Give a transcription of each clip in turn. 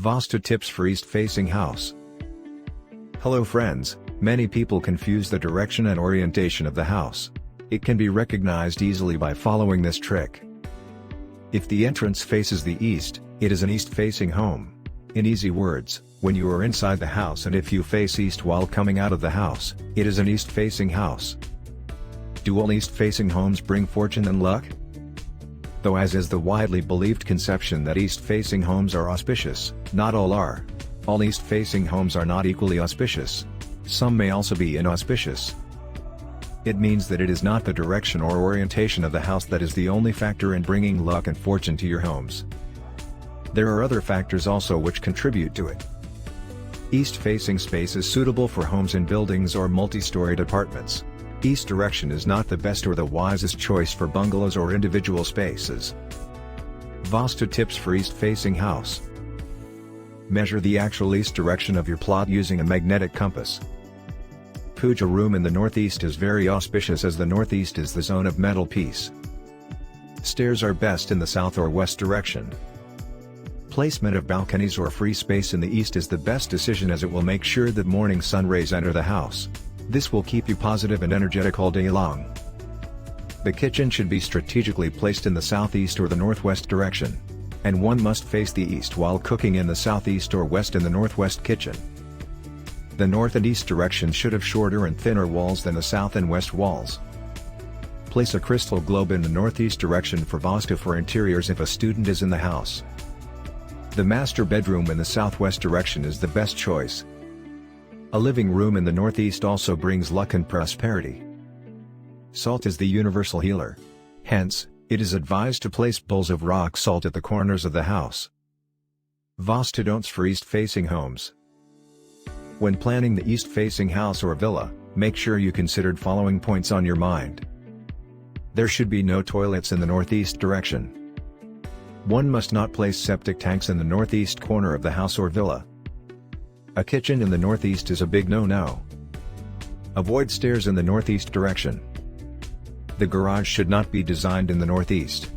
Vastu tips for east-facing house. Hello friends, many people confuse the direction and orientation of the house. It can be recognized easily by following this trick. If the entrance faces the east, it is an east-facing home. In easy words, when you are inside the house and if you face east while coming out of the house, it is an east-facing house. Do all east-facing homes bring fortune and luck? Though as is the widely believed conception that east-facing homes are auspicious, not all are. All east-facing homes are not equally auspicious. Some may also be inauspicious. It means that it is not the direction or orientation of the house that is the only factor in bringing luck and fortune to your homes. There are other factors also which contribute to it. East-facing space is suitable for homes in buildings or multi-storied apartments. East direction is not the best or the wisest choice for bungalows or individual spaces. Vastu tips for east-facing house. Measure the actual east direction of your plot using a magnetic compass. Puja room in the northeast is very auspicious as the northeast is the zone of mental peace. Stairs are best in the south or west direction. Placement of balconies or free space in the east is the best decision as it will make sure that morning sun rays enter the house. This will keep you positive and energetic all day long. The kitchen should be strategically placed in the southeast or the northwest direction. And one must face the east while cooking in the southeast or west in the northwest kitchen. The north and east direction should have shorter and thinner walls than the south and west walls. Place a crystal globe in the northeast direction for Vastu for interiors if a student is in the house. The master bedroom in the southwest direction is the best choice. A living room in the northeast also brings luck and prosperity. Salt is the universal healer. Hence, it is advised to place bowls of rock salt at the corners of the house. Vastu don'ts for east-facing homes. When planning the east-facing house or villa, make sure you considered following points on your mind. There should be no toilets in the northeast direction. One must not place septic tanks in the northeast corner of the house or villa. A kitchen in the northeast is a big no-no. Avoid stairs in the northeast direction. The garage should not be designed in the northeast.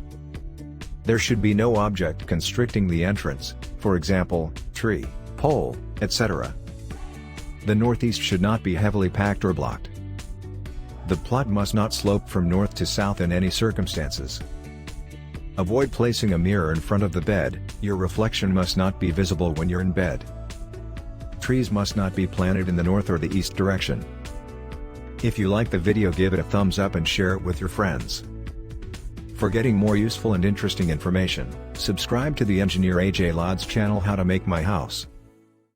There should be no object constricting the entrance, for example, tree, pole, etc. The northeast should not be heavily packed or blocked. The plot must not slope from north to south in any circumstances. Avoid placing a mirror in front of the bed, your reflection must not be visible when you're in bed. Trees must not be planted in the north or the east direction. If you like the video, give it a thumbs up and share it with your friends. For getting more useful and interesting information, subscribe to the engineer AJ Lod's channel How to Make My House.